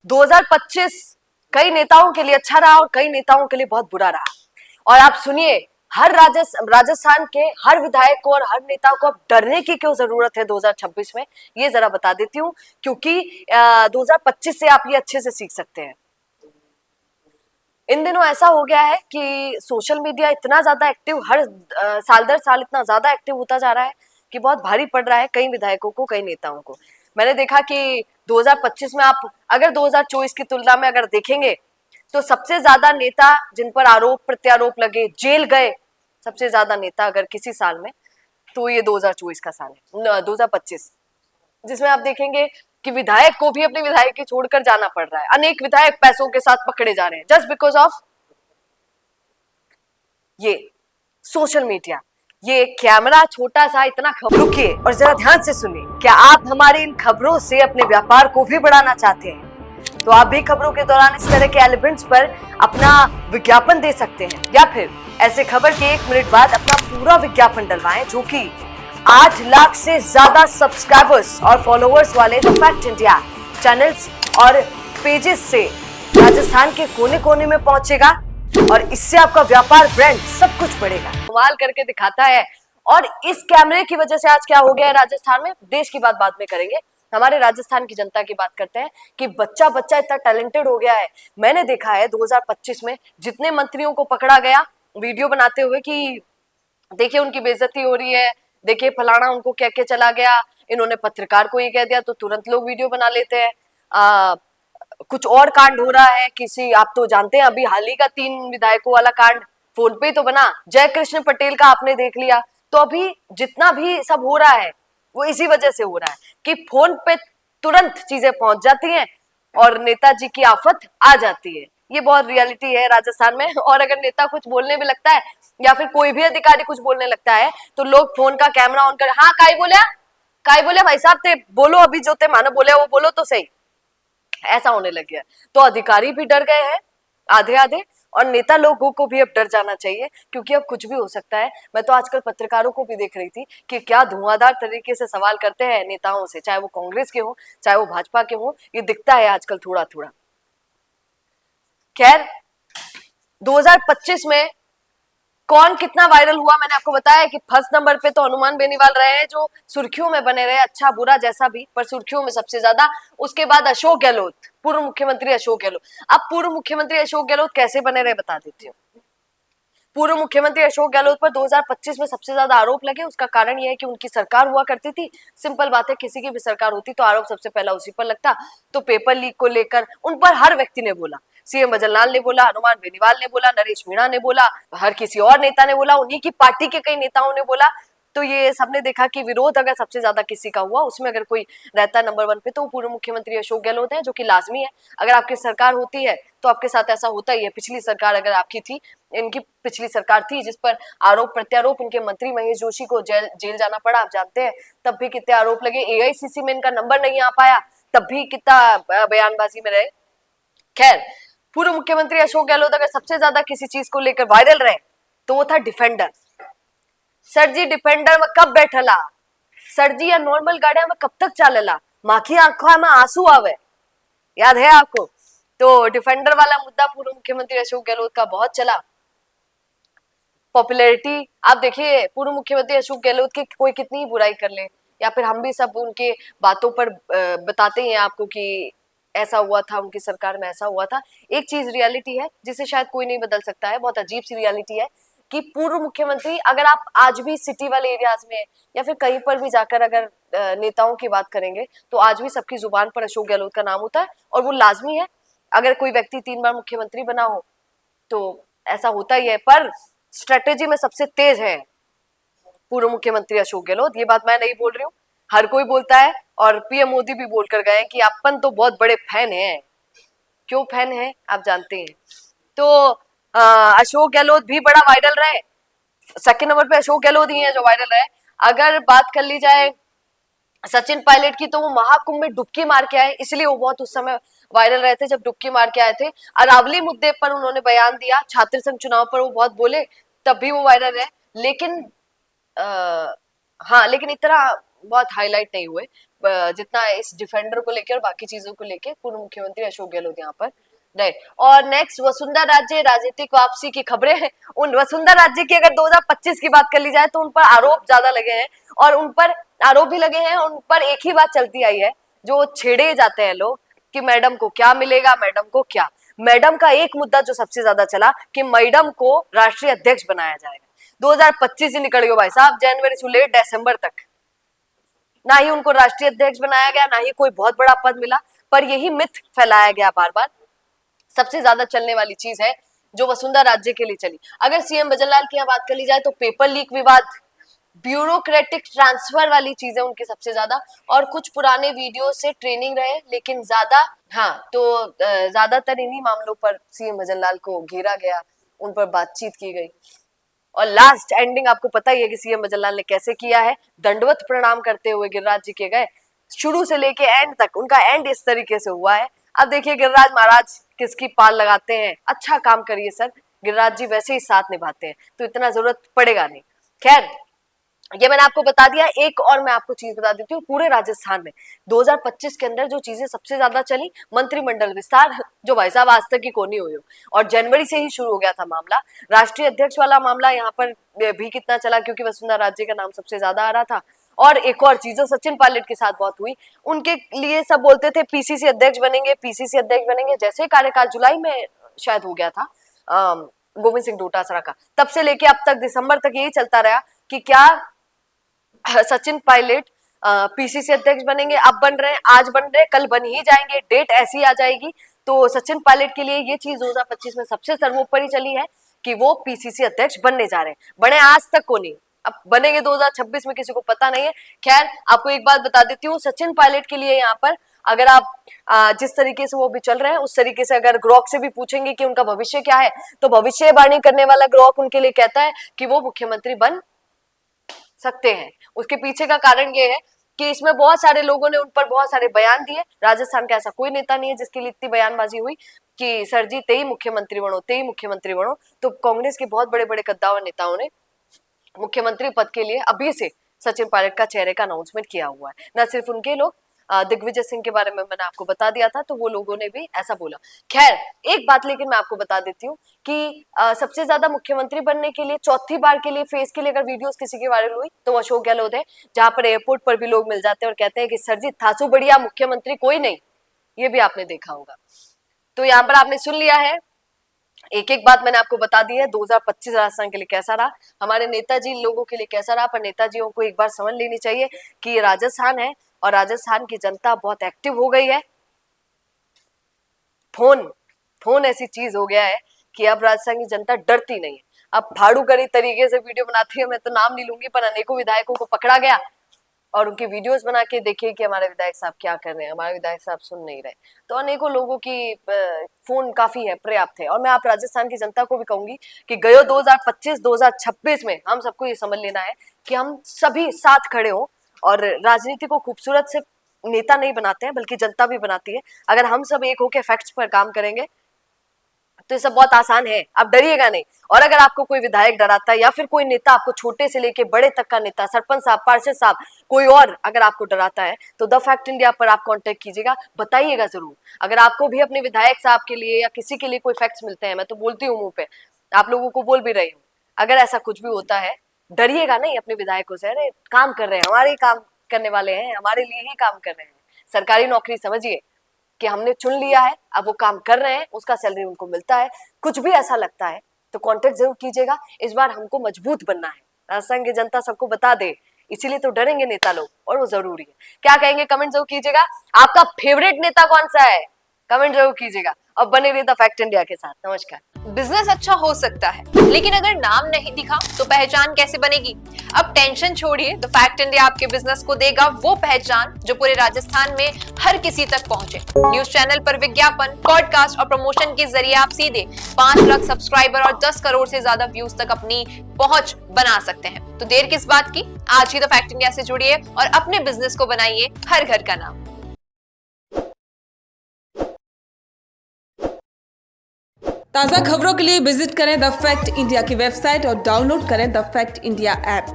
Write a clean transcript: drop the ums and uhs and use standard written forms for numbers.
2025 कई नेताओं के लिए अच्छा रहा और कई नेताओं के लिए बहुत बुरा रहा। और आप सुनिए, हर राजस्थान के हर विधायक को और हर नेता को अब डरने की क्यों जरूरत है 2026 में, ये जरा बता देती हूँ। क्योंकि 2025 से आप ये अच्छे से सीख सकते हैं। इन दिनों ऐसा हो गया है कि सोशल मीडिया इतना ज्यादा एक्टिव, हर साल दर साल इतना ज्यादा एक्टिव होता जा रहा है कि बहुत भारी पड़ रहा है कई विधायकों को, कई नेताओं को। मैंने देखा कि 2025 में आप अगर 2024 की तुलना में अगर देखेंगे तो सबसे ज्यादा नेता जिन पर आरोप प्रत्यारोप लगे, जेल गए, सबसे ज्यादा नेता अगर किसी साल में, तो ये 2024 का साल है, 2025, जिसमें आप देखेंगे कि विधायक को भी अपनी विधायकी छोड़कर जाना पड़ रहा है। अनेक विधायक पैसों के साथ पकड़े जा रहे हैं जस्ट बिकॉज ऑफ ये सोशल मीडिया, ये कैमरा छोटा सा इतना खबर। रुकिए और जरा ध्यान से सुनिए, क्या आप हमारी इन खबरों से अपने व्यापार को भी बढ़ाना चाहते हैं? तो आप भी खबरों के दौरान इस तरह के एलिमेंट्स पर अपना विज्ञापन दे सकते हैं, या फिर ऐसे खबर के 1 मिनट बाद अपना पूरा विज्ञापन डलवाएं, जो कि 8 लाख से ज्यादा सब्सक्राइबर्स और फॉलोअर्स वाले द फैक्ट इंडिया चैनल्स और पेजेस से राजस्थान के कोने कोने में पहुंचेगा और इससे आपका व्यापार, ब्रांड, सब कुछ बढ़ेगा। कमाल करके दिखाता है। और इस कैमरे की वजह से आज क्या हो गया है राजस्थान में, देश की बात बाद में करेंगे, हमारे राजस्थान की जनता की बात करते हैं कि बच्चा बच्चा इतना टैलेंटेड हो गया है। मैंने देखा है 2025 में जितने मंत्रियों को पकड़ा गया वीडियो बनाते हुए कि देखिए उनकी बेइज्जती हो रही है, देखिए फलाना उनको कह के चला गया, इन्होंने पत्रकार को ये कह दिया, तो तुरंत लोग वीडियो बना लेते हैं। कुछ और कांड हो रहा है किसी, आप तो जानते हैं अभी हाल ही का 3 विधायकों वाला कांड फोन पे ही तो बना, जय कृष्ण पटेल का आपने देख लिया। तो अभी जितना भी सब हो रहा है वो इसी वजह से हो रहा है कि फोन पे तुरंत चीजें पहुंच जाती हैं और नेताजी की आफत आ जाती है। ये बहुत रियलिटी है राजस्थान में। और अगर नेता कुछ बोलने भी लगता है या फिर कोई भी अधिकारी कुछ बोलने लगता है तो लोग फोन का कैमरा ऑन कर, हाँ काई बोले भाई साहब, ते बोलो अभी जो ते मानो बोले वो बोलो तो सही, ऐसा होने लग गया। तो अधिकारी भी डर गए हैं आधे आधे, और नेता लोगों को भी अब डर जाना चाहिए क्योंकि अब कुछ भी हो सकता है। मैं तो आजकल पत्रकारों को भी देख रही थी कि क्या धुआंधार तरीके से सवाल करते हैं नेताओं से, चाहे वो कांग्रेस के हो चाहे वो भाजपा के हो, ये दिखता है आजकल थोड़ा थोड़ा। खैर 2025 में कौन कितना वायरल हुआ, मैंने आपको बताया कि फर्स्ट नंबर पे तो हनुमान बेनीवाल रहे हैं, जो सुर्खियों में बने रहे, अच्छा बुरा जैसा भी, पर सुर्खियों में सबसे ज्यादा। उसके बाद अशोक गहलोत, पूर्व मुख्यमंत्री अशोक गहलोत। अब पूर्व मुख्यमंत्री अशोक गहलोत कैसे बने रहे बता देती हूँ। पूर्व मुख्यमंत्री अशोक गहलोत पर 2025 में सबसे ज्यादा आरोप लगे, उसका कारण यह है कि उनकी सरकार हुआ करती थी। सिंपल बात है, किसी की भी सरकार होती तो आरोप सबसे पहला उसी पर लगता। तो पेपर लीक को लेकर उन पर हर व्यक्ति ने बोला, सीएम भजनलाल ने बोला, हनुमान बेनीवाल ने बोला, नरेश मीणा ने बोला, हर किसी और नेता ने बोला, उन्हीं की पार्टी के कई नेताओं ने बोला। तो ये सबने देखा कि विरोध अगर सबसे ज्यादा किसी का हुआ, उसमें अगर कोई रहता नंबर 1 पे, तो पूर्व मुख्यमंत्री अशोक गहलोत है, जो कि लाजमी है। अगर आपकी सरकार होती है तो आपके साथ ऐसा होता ही है। पिछली सरकार अगर आपकी थी, इनकी पिछली सरकार थी जिस पर आरोप प्रत्यारोप, इनके मंत्री महेश जोशी को जेल जाना पड़ा, आप जानते हैं, तब भी कितने आरोप लगे। एआईसीसी में इनका नंबर नहीं आ पाया, तब भी कितना बयानबाजी में रहे। खैर, पूर्व मुख्यमंत्री अशोक गहलोत अगर सबसे ज्यादा किसी चीज को लेकर वायरल रहे तो वो था डिफेंडर। सर जी डिफेंडर में कब बैठला, सर जी या नॉर्मल गाड़िया में कब तक चालेला, माँ की आंखों में आंसू आवे, याद है आपको? तो डिफेंडर वाला मुद्दा पूर्व मुख्यमंत्री अशोक गहलोत का बहुत चला। पॉपुलैरिटी आप देखिए, पूर्व मुख्यमंत्री अशोक गहलोत की कोई कितनी बुराई कर ले, या फिर हम भी सब उनके बातों पर बताते हैं आपको कि ऐसा हुआ था, उनकी सरकार में ऐसा हुआ था। एक चीज रियलिटी है जिसे शायद कोई नहीं बदल सकता है, बहुत अजीब सी रियलिटी है कि पूर्व मुख्यमंत्री, अगर आप आज भी सिटी वाले एरियाज में या फिर कहीं पर भी जाकर अगर नेताओं की बात करेंगे तो आज भी सबकी जुबान पर अशोक गहलोत का नाम होता है, और वो लाजमी है। अगर कोई व्यक्ति 3 बार मुख्यमंत्री बना हो तो ऐसा होता ही है, पर स्ट्रेटेजी में सबसे तेज है पूर्व मुख्यमंत्री अशोक गहलोत। ये बात मैं नहीं बोल रही हूँ, हर कोई बोलता है, और पीएम मोदी भी बोलकर गए कि अपन तो बहुत बड़े फैन हैं। क्यों फैन है आप जानते हैं। तो अशोक गहलोत भी बड़ा वायरल रहे, सेकंड नंबर पे अशोक गहलोत ही है जो वायरल रहे। अगर बात कर ली जाए सचिन पायलट की, तो वो महाकुंभ में डुबकी मार के आए, इसलिए वो बहुत उस समय वायरल रहे थे जब डुबकी मार के आए थे। अरावली मुद्दे पर उन्होंने बयान दिया, छात्र संघ चुनाव पर वो बहुत बोले, तब भी वो वायरल है। लेकिन हाँ, लेकिन इतना बहुत हाईलाइट नहीं हुए जितना इस डिफेंडर को लेकर और बाकी चीजों को लेकर पूर्व मुख्यमंत्री अशोक गहलोत यहाँ पर रहे। और नेक्स्ट वसुंधरा राज्य राजनीतिक वापसी की खबरें हैं। उन वसुंधरा राज्य की अगर 2025 की बात कर ली जाए तो उन पर आरोप ज्यादा लगे हैं और उन पर आरोप भी लगे हैं, उन पर एक ही बात चलती आई है जो छेड़े जाते हैं लोग कि मैडम को क्या मिलेगा, मैडम को क्या। मैडम का एक मुद्दा जो सबसे ज्यादा चला कि मैडम को राष्ट्रीय अध्यक्ष बनाया जाएगा। 2025 ही निकल गया भाई साहब, जनवरी से लेकर दिसंबर तक ना ही उनको राष्ट्रीय अध्यक्ष बनाया गया, ना ही कोई बहुत बड़ा पद मिला, पर यही मिथ फैलाया गया बार बार। सबसे ज्यादा चलने वाली चीज है जो वसुंधरा राज्य के लिए चली। अगर सीएम भजनलाल की यहाँ बात कर ली जाए तो पेपर लीक विवाद, ब्यूरोक्रेटिक ट्रांसफर वाली चीजें उनकी सबसे ज्यादा, और कुछ पुराने वीडियो से ट्रेनिंग रहे, लेकिन ज्यादा तो ज्यादातर इन्हीं मामलों पर सीएम भजनलाल को घेरा गया, उन पर बातचीत की गई। और लास्ट एंडिंग आपको पता ही है कि सीएम भजनलाल ने कैसे किया है, दंडवत प्रणाम करते हुए गिरिराज जी के गए। शुरू से लेके एंड तक उनका एंड इस तरीके से हुआ है। अब देखिए गिरिराज महाराज किसकी पाल लगाते हैं। अच्छा काम करिए सर, गिरिराज जी वैसे ही साथ निभाते हैं तो इतना जरूरत पड़ेगा नहीं। खैर ये मैंने आपको बता दिया। एक और मैं आपको चीज बता देती हूँ, पूरे राजस्थान में 2025 के अंदर जो चीजें सबसे ज्यादा चली, मंत्रिमंडल विस्तार, जो भाई साहब आज तक की कोनी हुई हो, और जनवरी से ही शुरू हो गया था मामला। राष्ट्रीय अध्यक्ष वाला मामला यहाँ पर भी कितना चला क्योंकि वसुंधरा राजे का नाम सबसे ज्यादा आ रहा था। और एक और चीज जो सचिन पायलट के साथ बहुत हुई, उनके लिए सब बोलते थे पीसीसी अध्यक्ष बनेंगे, पीसीसी अध्यक्ष बनेंगे। जैसे कार्यकाल जुलाई में शायद हो गया था गोविंद सिंह डोटासरा का, तब से लेके अब तक दिसंबर तक यही चलता रहा कि क्या सचिन पायलट पीसीसी अध्यक्ष बनेंगे। अब बन रहे हैं, आज बन रहे हैं, कल बन ही जाएंगे, डेट ऐसी आ जाएगी। तो सचिन पायलट के लिए ये चीज 2025 में सबसे सर्वोपरि चली है कि वो पीसीसी अध्यक्ष बनने जा रहे हैं। बने आज तक को नहीं, अब बनेंगे 2026 में, किसी को पता नहीं है। खैर आपको एक बात बता देती हूँ, सचिन पायलट के लिए यहाँ पर अगर आप जिस तरीके से वो भी चल रहे हैं उस तरीके से अगर ग्रोक से भी पूछेंगे कि उनका भविष्य क्या है, तो भविष्यवाणी करने वाला ग्रोक उनके लिए कहता है कि वो मुख्यमंत्री बन सकते हैं। उसके पीछे का कारण ये है कि इसमें बहुत सारे लोगों ने उन पर बहुत सारे बयान दिए। राजस्थान का ऐसा कोई नेता नहीं है जिसके लिए इतनी बयानबाजी हुई कि सर जी तेई मुख्यमंत्री बनो, तेई मुख्यमंत्री बनो। तो कांग्रेस के बहुत बड़े बड़े कद्दावर नेताओं ने मुख्यमंत्री पद के लिए अभी से सचिन पायलट का चेहरे का अनाउंसमेंट किया हुआ है। न सिर्फ उनके लोग, दिग्विजय सिंह के बारे में मैंने आपको बता दिया था, तो वो लोगों ने भी ऐसा बोला। खैर एक बात लेकिन मैं आपको बता देती हूँ कि सबसे ज्यादा मुख्यमंत्री बनने के लिए चौथी बार के लिए फेस के लिए अगर वीडियोस किसी की वायरल हुई तो अशोक गहलोत है, जहां पर एयरपोर्ट पर भी लोग मिल जाते हैं और कहते हैं कि सर जी थासू बढ़िया मुख्यमंत्री कोई नहीं। ये भी आपने देखा होगा। तो यहाँ पर आपने सुन लिया है, एक एक बात मैंने आपको बता दी है। 2025 राजस्थान के लिए कैसा रहा, हमारे नेताजी लोगों के लिए कैसा रहा, पर नेताजियों को एक बार समझ लेनी चाहिए कि ये राजस्थान है और राजस्थान की जनता बहुत एक्टिव हो गई है। फोन ऐसी चीज हो गया है कि अब राजस्थान की जनता डरती नहीं है। अब फाड़ू करी तरीके से वीडियो बनाती है, मैं तो नाम नहीं लूंगी, पर अनेकों विधायकों को पकड़ा गया और उनकी वीडियोस बना के देखिए कि हमारे विधायक साहब क्या कर रहे हैं, हमारे विधायक साहब सुन नहीं रहे। तो अनेकों लोगों की फोन काफी है, पर्याप्त है। और मैं आप राजस्थान की जनता को भी कहूंगी कि गयो 2025-2026 में हम सबको ये समझ लेना है कि हम सभी साथ खड़े हो। और राजनीति को खूबसूरत से नेता नहीं बनाते हैं बल्कि जनता भी बनाती है। अगर हम सब एक होकर फैक्ट्स पर काम करेंगे तो ये सब बहुत आसान है, आप डरिएगा नहीं। और अगर आपको कोई विधायक डराता है या फिर कोई नेता आपको छोटे से लेके बड़े तक का नेता, सरपंच साहब, पार्षद साहब, कोई और अगर आपको डराता है तो द फैक्ट इंडिया पर आप कांटेक्ट कीजिएगा, बताइएगा जरूर। अगर आपको भी अपने विधायक साहब के लिए या किसी के लिए कोई फैक्ट्स मिलते हैं, मैं तो बोलती हूँ मुंह पे, आप लोगों को बोल भी रही हूँ, अगर ऐसा कुछ भी होता है डरिएगा नहीं अपने विधायकों से। अरे काम कर रहे हैं, हमारे काम करने वाले हैं, हमारे लिए ही काम कर रहे हैं। सरकारी नौकरी समझिए कि हमने चुन लिया है, अब वो काम कर रहे हैं, उसका सैलरी उनको मिलता है। कुछ भी ऐसा लगता है तो कांटेक्ट जरूर कीजिएगा। इस बार हमको मजबूत बनना है, राजस्थान की जनता सबको बता दे, इसीलिए तो डरेंगे नेता लोग और वो जरूरी है। क्या कहेंगे कमेंट जरूर कीजिएगा। आपका फेवरेट नेता कौन सा है कमेंट जरूर कीजिएगा और बने रहिए द फैक्ट इंडिया के साथ। नमस्कार। बिजनेस अच्छा हो सकता है लेकिन अगर नाम नहीं दिखा तो पहचान कैसे बनेगी। अब टेंशन छोड़िए, द फैक्ट इंडिया आपके बिजनेस को देगा वो पहचान जो पूरे राजस्थान में हर किसी तक पहुंचे। न्यूज चैनल पर विज्ञापन, पॉडकास्ट और प्रमोशन के जरिए आप सीधे 5 लाख सब्सक्राइबर और 10 करोड़ से ज्यादा व्यूज तक अपनी पहुंच बना सकते हैं। तो देर किस बात की, आज ही द फैक्ट इंडिया से जुड़िए और अपने बिजनेस को बनाइए हर घर का नाम। ताज़ा खबरों के लिए विजिट करें द फैक्ट इंडिया की वेबसाइट और डाउनलोड करें द फैक्ट इंडिया ऐप।